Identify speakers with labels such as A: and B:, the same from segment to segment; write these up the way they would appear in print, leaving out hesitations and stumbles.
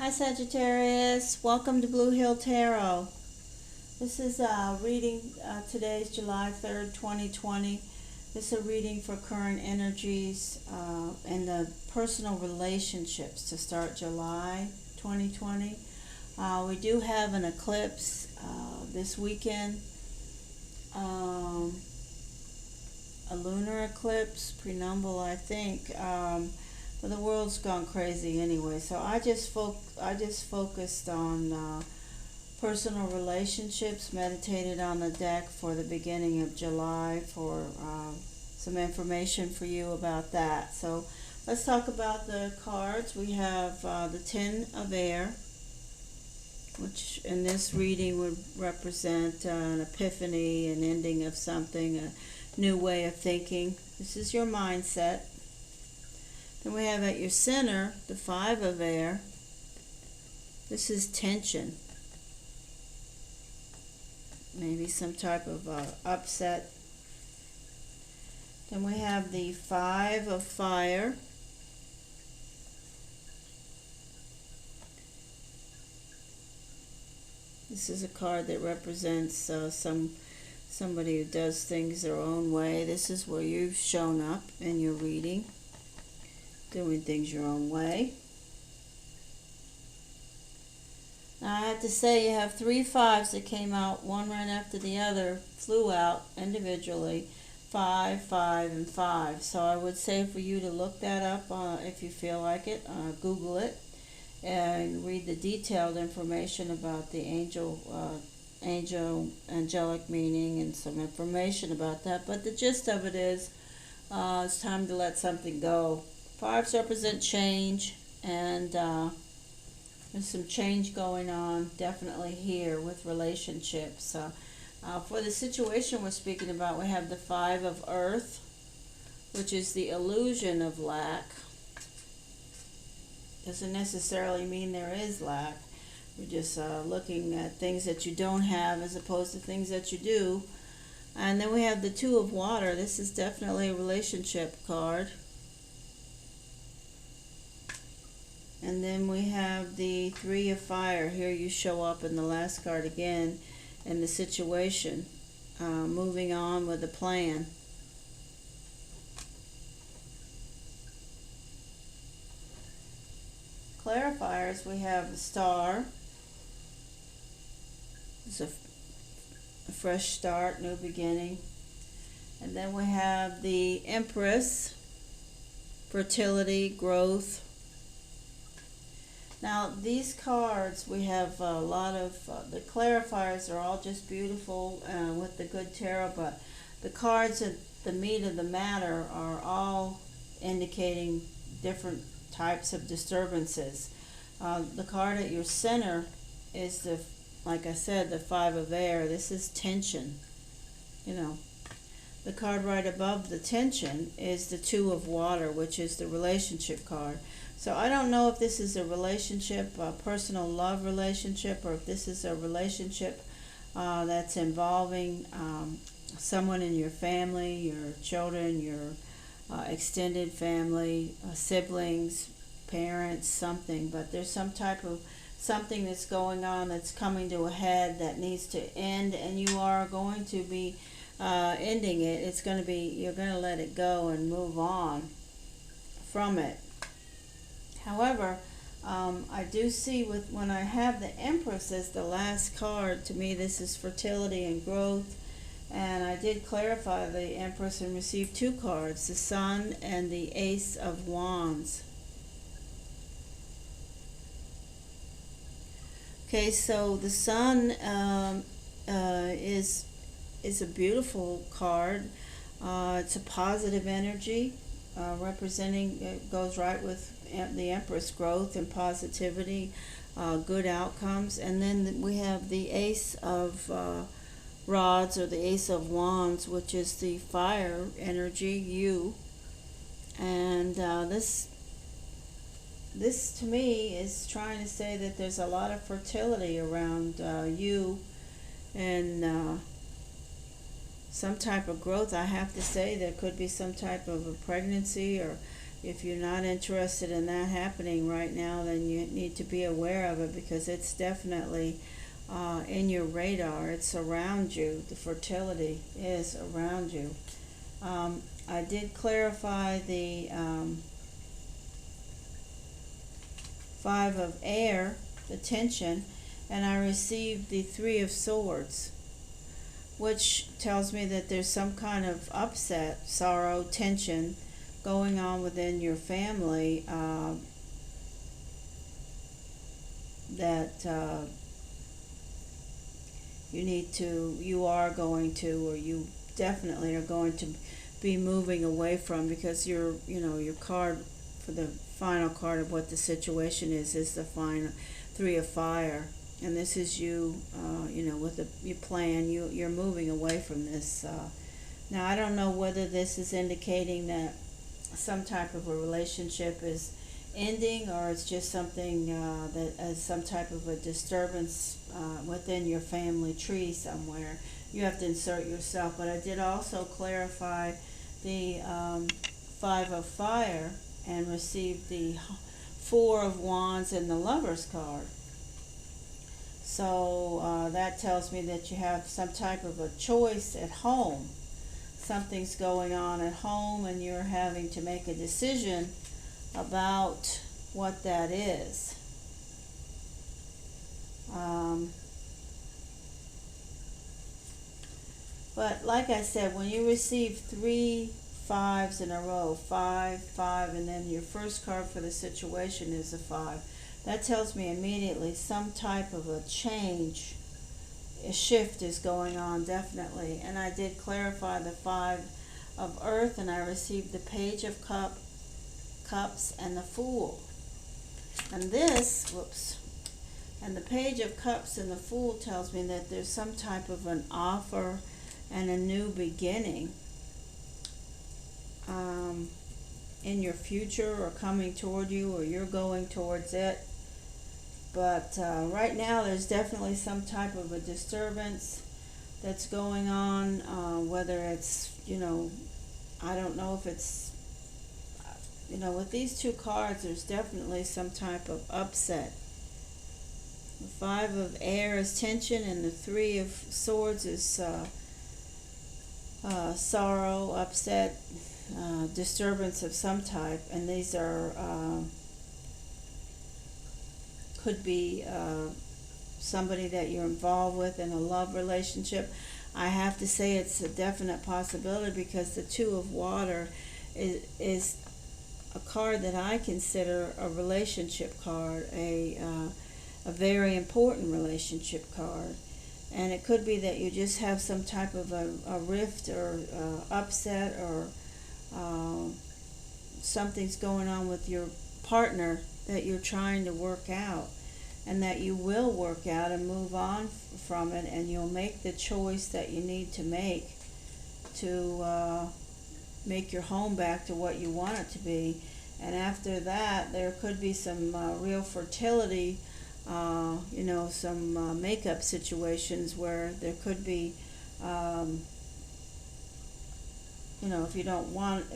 A: Hi Sagittarius, welcome to Blue Hill Tarot. This is a reading, today's July 3rd, 2020. This is a reading for current energies and the personal relationships to start July 2020. We do have an eclipse this weekend, a lunar eclipse, prenumble I think. But the world's gone crazy anyway, so I just focused on personal relationships, meditated on the deck for the beginning of July for some information for you about that. So let's talk about the cards. We have the Ten of Air, which in this reading would represent an epiphany, an ending of something, a new way of thinking. This is your mindset. Then we have at your center the Five of Air. This is tension. Maybe some type of upset. Then we have the Five of Fire. This is a card that represents somebody who does things their own way. This is where you've shown up in your reading, doing things your own way. Now I have to say you have three fives that came out, one right after the other, flew out individually. 5, 5, and 5. So I would say for you to look that up if you feel like it. Google it and read the detailed information about the angelic meaning and some information about that. But the gist of it is it's time to let something go. Fives represent change, and there's some change going on definitely here with relationships. For the situation we're speaking about, we have the Five of Earth, which is the illusion of lack. Doesn't necessarily mean there is lack. We're just looking at things that you don't have as opposed to things that you do. And then we have the Two of Water. This is definitely a relationship card. And then we have the Three of Fire. Here you show up in the last card again in the situation, moving on with a plan. Clarifiers, we have a Star. It's a fresh start, new beginning. And then we have the Empress, fertility, growth. Now these cards, we have a lot of, the clarifiers are all just beautiful with the good tarot, but the cards at the meat of the matter are all indicating different types of disturbances. The card at your center is like I said, the Five of Air. This is tension, The card right above the tension is the Two of Water, which is the relationship card. So I don't know if this is a relationship, a personal love relationship, or if this is a relationship that's involving someone in your family, your children, your extended family, siblings, parents, something. But there's some type of something that's going on that's coming to a head that needs to end, and you are going to be ending it. It's going to be, you're going to let it go and move on from it. However, I do see when I have the Empress as the last card, to me this is fertility and growth. And I did clarify the Empress and received two cards, the Sun and the Ace of Wands. Okay, so the Sun is a beautiful card. It's a positive energy, representing, it goes right with the Empress, growth and positivity, good outcomes. And then we have the Ace of Rods, or the Ace of Wands, which is the fire energy, you. And this to me is trying to say that there's a lot of fertility around you, and some type of growth. I have to say there could be some type of a pregnancy, or if you're not interested in that happening right now, then you need to be aware of it, because it's definitely in your radar. It's around you. The fertility is around you. I did clarify the Five of Air, the tension, and I received the Three of Swords, which tells me that there's some kind of upset, sorrow, tension going on within your family, that you are going to, or you definitely are going to be moving away from, because your card for the final card of what the situation is the final Three of Fire, and this is you, with your plan. You're moving away from this. Now, I don't know whether this is indicating that some type of a relationship is ending, or it's just something that as some type of a disturbance within your family tree somewhere. You have to insert yourself. But I did also clarify the Five of Fire and received the Four of Wands and the Lover's card. So that tells me that you have some type of a choice at home. Something's going on at home, and you're having to make a decision about what that is. But like I said, when you receive 3 5s in a row, 5, 5, and then your first card for the situation is a 5, that tells me immediately some type of a change, a shift is going on, definitely. And I did clarify the Five of Earth, and I received the Page of Cups and the Fool. And and the Page of Cups and the Fool tells me that there's some type of an offer and a new beginning in your future, or coming toward you, or you're going towards it. But right now there's definitely some type of a disturbance that's going on, whether it's, I don't know if it's, with these two cards, there's definitely some type of upset. The Five of Air is tension, and the Three of Swords is sorrow, upset, disturbance of some type. And these are could be somebody that you're involved with in a love relationship. I have to say it's a definite possibility, because the Two of Water is a card that I consider a relationship card, a very important relationship card. And it could be that you just have some type of a rift, or upset, or something's going on with your partner that you're trying to work out, and that you will work out and move on from it, and you'll make the choice that you need to make your home back to what you want it to be. And after that, there could be some real fertility, some makeup situations where there could be, if you don't want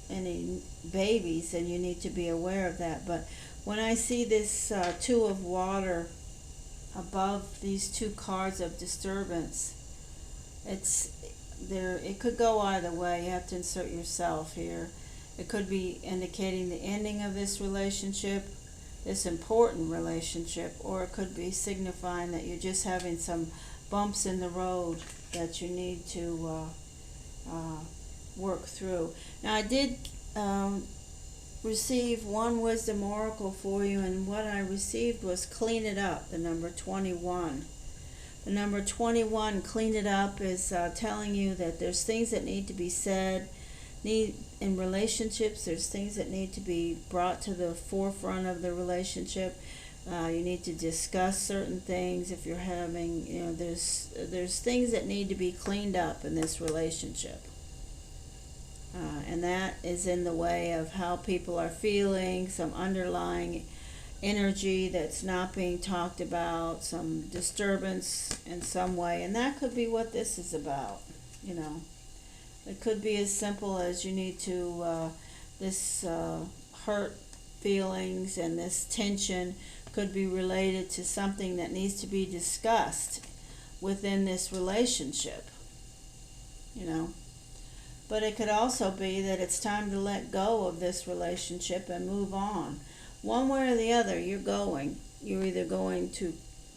A: any babies, then you need to be aware of that. But when I see this Two of Water above these two cards of disturbance, it could go either way. You have to insert yourself here. It could be indicating the ending of this relationship, this important relationship, or it could be signifying that you're just having some bumps in the road that you need to work through. Now, I did receive one wisdom oracle for you, and what I received was clean it up, the number 21. The number 21, clean it up, is telling you that there's things that need to be said. In relationships, there's things that need to be brought to the forefront of the relationship. You need to discuss certain things. If you're having, there's things that need to be cleaned up in this relationship. And that is in the way of how people are feeling, some underlying energy that's not being talked about, some disturbance in some way. And that could be what this is about, It could be as simple as you need to this hurt feelings and this tension could be related to something that needs to be discussed within this relationship, you know. But it could also be that it's time to let go of this relationship and move on. One way or the other, you're either going to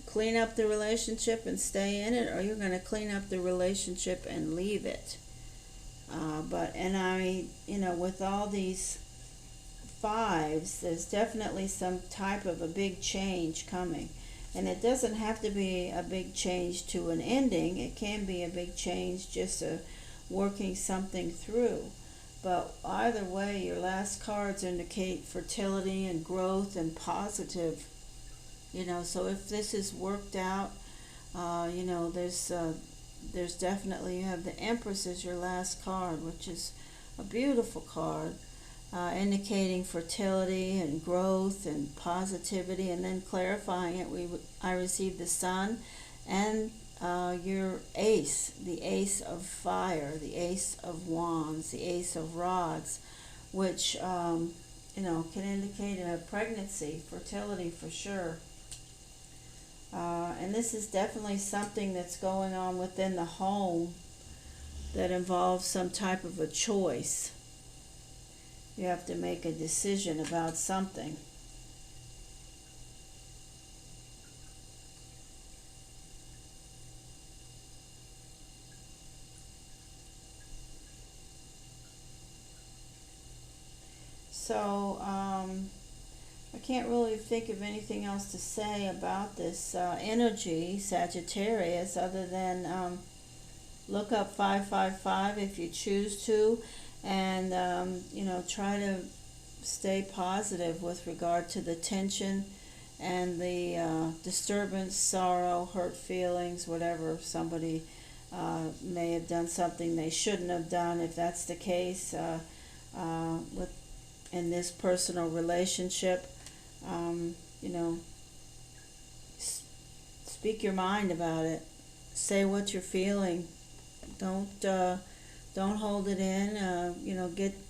A: clean up the relationship and stay in it, or you're going to clean up the relationship and leave it. With all these fives, there's definitely some type of a big change coming. And it doesn't have to be a big change to an ending. It can be a big change just working something through. But either way, your last cards indicate fertility and growth and positive. So if this is worked out, there's definitely, you have the Empress as your last card, which is a beautiful card, indicating fertility and growth and positivity. And then clarifying it, I received the Sun and your Ace, the Ace of Fire, the Ace of Wands, the Ace of Rods, which can indicate a pregnancy, fertility for sure. And this is definitely something that's going on within the home that involves some type of a choice. You have to make a decision about something. So, I can't really think of anything else to say about this energy, Sagittarius, other than look up 555 if you choose to, and try to stay positive with regard to the tension and the disturbance, sorrow, hurt feelings, whatever. Somebody may have done something they shouldn't have done. If that's the case, in this personal relationship, speak your mind about it. Say what you're feeling. Don't hold it in.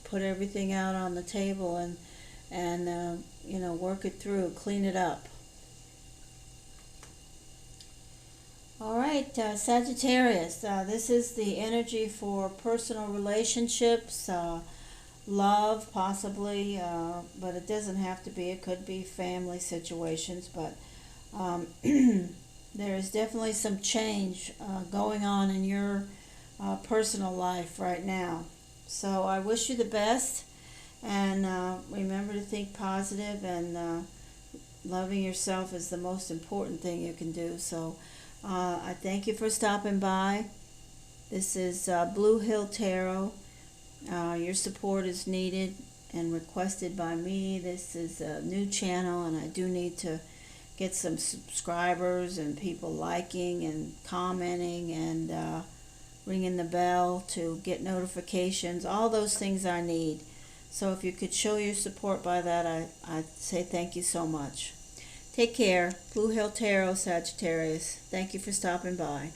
A: Put everything out on the table and work it through. Clean it up. All right, Sagittarius. This is the energy for personal relationships. Love, possibly, but it doesn't have to be. It could be family situations, but there is definitely some change going on in your personal life right now. So I wish you the best, and remember to think positive, and loving yourself is the most important thing you can do. So I thank you for stopping by. This is Blue Hill Tarot. Your support is needed and requested by me. This is a new channel, and I do need to get some subscribers and people liking and commenting and ringing the bell to get notifications. All those things I need. So if you could show your support by that, I say thank you so much. Take care. Blue Hill Tarot, Sagittarius. Thank you for stopping by.